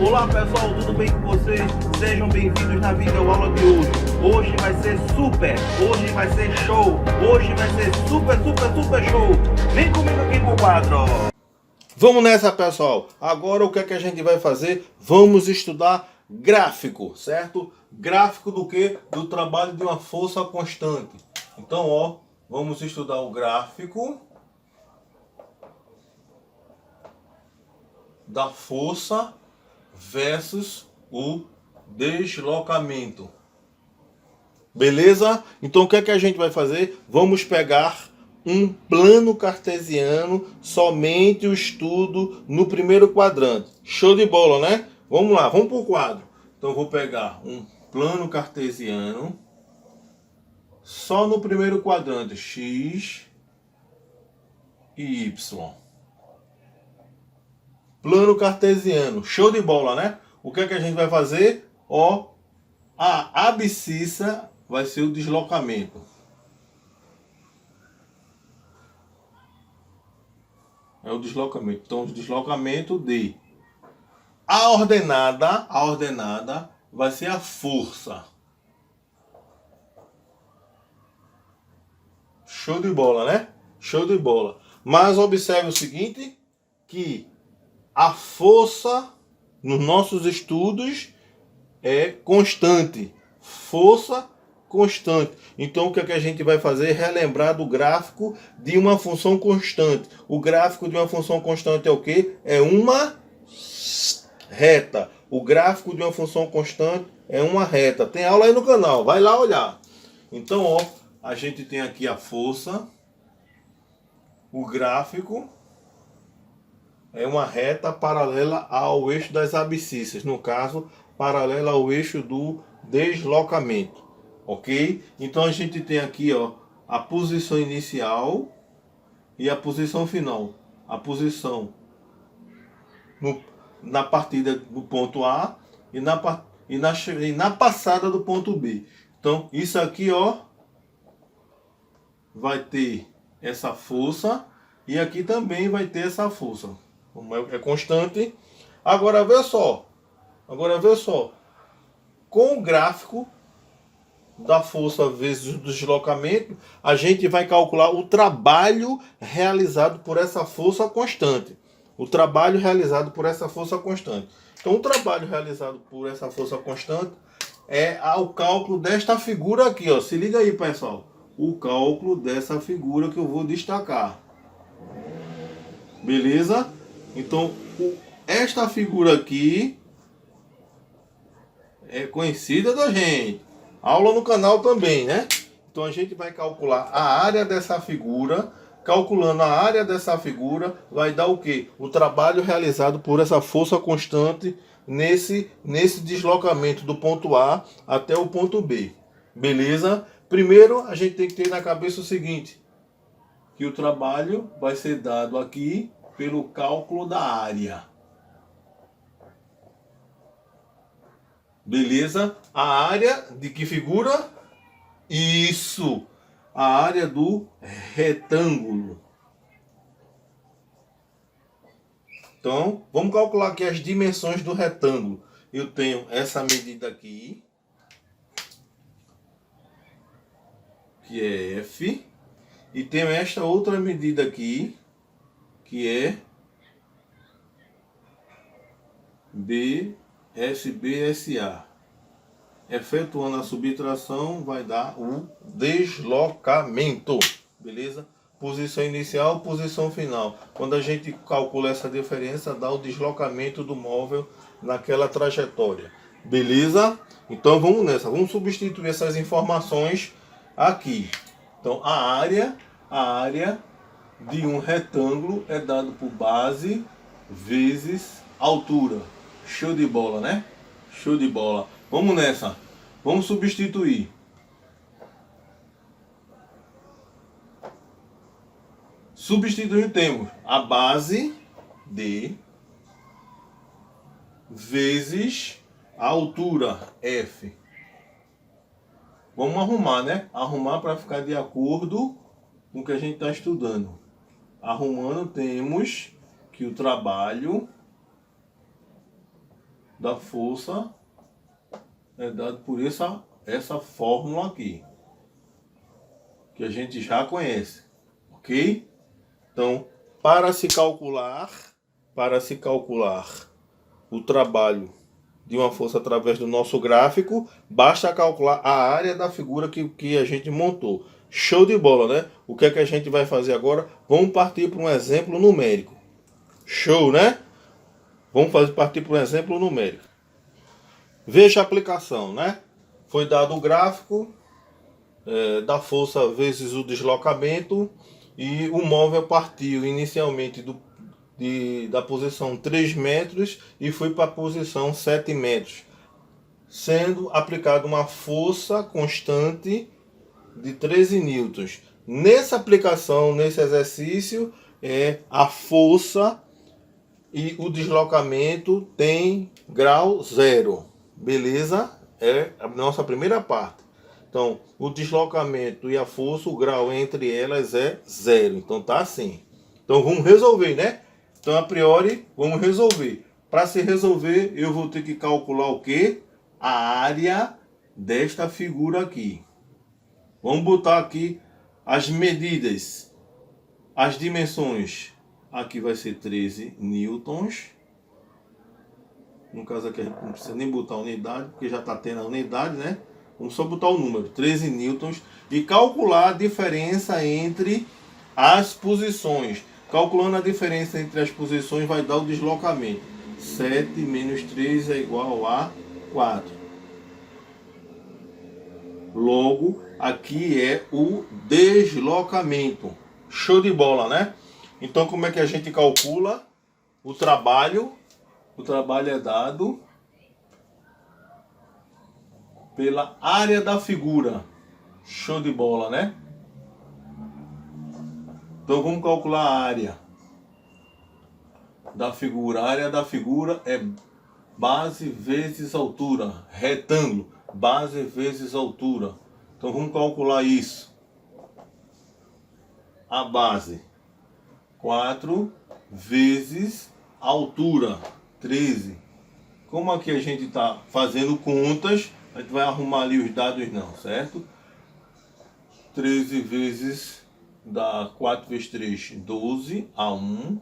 Olá pessoal, tudo bem com vocês? Sejam bem-vindos na videoaula de hoje. Hoje vai ser super, hoje vai ser show, hoje vai ser super show. Vem comigo aqui pro quadro. Vamos nessa, pessoal. Agora o que é que a gente vai fazer? Vamos estudar gráfico, certo? Gráfico do que? Do trabalho de uma força constante. Então, ó, vamos estudar o gráfico da força versus o deslocamento. Beleza? Então o que é que a gente vai fazer? Vamos pegar um plano cartesiano, somente o estudo no primeiro quadrante. Show de bola, né? Vamos lá, vamos para o quadro. Então eu vou pegar um plano cartesiano só no primeiro quadrante, x e y. Plano cartesiano, show de bola, né? O que é que a gente vai fazer? Ó, a abscissa vai ser o deslocamento. É o deslocamento. Então, o deslocamento de a ordenada vai ser a força. Show de bola, né? Show de bola. Mas observe o seguinte, que a força nos nossos estudos é constante. Força constante. Então o que é que a gente vai fazer? Relembrar do gráfico de uma função constante. O gráfico de uma função constante é o quê? É uma reta. O gráfico de uma função constante é uma reta. Tem aula aí no canal, vai lá olhar. Então, ó, a gente tem aqui a força. O gráfico é uma reta paralela ao eixo das abscissas, no caso, paralela ao eixo do deslocamento, ok? Então a gente tem aqui, ó, a posição inicial e a posição final. A posição na partida do ponto A e na passada do ponto B. Então isso aqui, ó, vai ter essa força e aqui também vai ter essa força. Como é constante. Agora vê só. Com o gráfico da força vezes o deslocamento, a gente vai calcular o trabalho realizado por essa força constante. O trabalho realizado por essa força constante. Então, o trabalho realizado por essa força constante é o cálculo desta figura aqui, ó. Se liga aí, pessoal. O cálculo dessa figura que eu vou destacar. Beleza? Então, esta figura aqui é conhecida da gente. Aula no canal também, né? Então, a gente vai calcular a área dessa figura. Calculando a área dessa figura, vai dar o quê? O trabalho realizado por essa força constante nesse deslocamento do ponto A até o ponto B. Beleza? Primeiro, a gente tem que ter na cabeça o seguinte, que o trabalho vai ser dado aqui pelo cálculo da área. Beleza? A área de que figura? Isso! A área do retângulo. Então, vamos calcular aqui as dimensões do retângulo. Eu tenho essa medida aqui, que é F, e tenho esta outra medida aqui, que é BSA. Efetuando a subtração, vai dar o deslocamento. Beleza? Posição inicial, posição final. Quando a gente calcula essa diferença, dá o deslocamento do móvel naquela trajetória. Beleza? Então vamos nessa. Vamos substituir essas informações aqui. Então a área de um retângulo é dado por base vezes altura. Show de bola, né? Show de bola. Vamos nessa. Vamos substituir. Substituindo temos a base D vezes a altura F. Vamos arrumar, né? Arrumar para ficar de acordo com o que a gente está estudando. Arrumando, temos que o trabalho da força é dado por essa fórmula aqui, que a gente já conhece, ok? Então, para se calcular o trabalho de uma força através do nosso gráfico, basta calcular a área da figura que a gente montou. Show de bola, né? O que é que a gente vai fazer agora? Vamos partir para um exemplo numérico. Show, né? Vamos partir para um exemplo numérico. Veja a aplicação, né? Foi dado o gráfico da força vezes o deslocamento e o móvel partiu inicialmente da posição 3 metros e foi para a posição 7 metros, sendo aplicada uma força constante de 13 newtons. Nessa aplicação, nesse exercício, a força e o deslocamento tem grau 0. Beleza? É a nossa primeira parte. Então, o deslocamento e a força, o grau entre elas é 0. Então, tá assim. Então, vamos resolver, né? Então, a priori, vamos resolver. Para se resolver, eu vou ter que calcular o quê? A área desta figura aqui. Vamos botar aqui as medidas, as dimensões. Aqui vai ser 13 newtons. No caso aqui a gente não precisa nem botar a unidade, porque já está tendo a unidade, né? Vamos só botar o número, 13 newtons. E calcular a diferença entre as posições. Calculando a diferença entre as posições vai dar o deslocamento. 7 menos 3 é igual a 4. Logo, aqui é o deslocamento. Show de bola, né? Então, como é que a gente calcula o trabalho? O trabalho é dado pela área da figura. Show de bola, né? Então, vamos calcular a área da figura. A área da figura é base vezes altura. Retângulo. Base vezes altura. Então, vamos calcular isso. A base. 4 vezes a altura. 13. Como aqui a gente está fazendo contas, a gente vai arrumar ali os dados não, certo? 13 vezes dá 4 vezes 3, 12 a 1.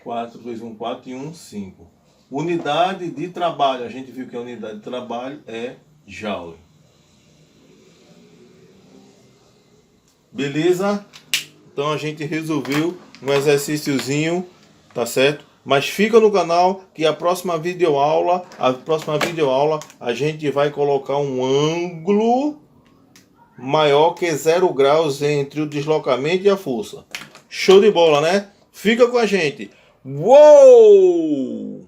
4 vezes 1, 4 e 1, 5. Unidade de trabalho, a gente viu que a unidade de trabalho é joule. Beleza? Então a gente resolveu um exercíciozinho, tá certo? Mas fica no canal que a próxima videoaula a gente vai colocar um ângulo maior que 0 graus entre o deslocamento e a força. Show de bola, né? Fica com a gente. Uou!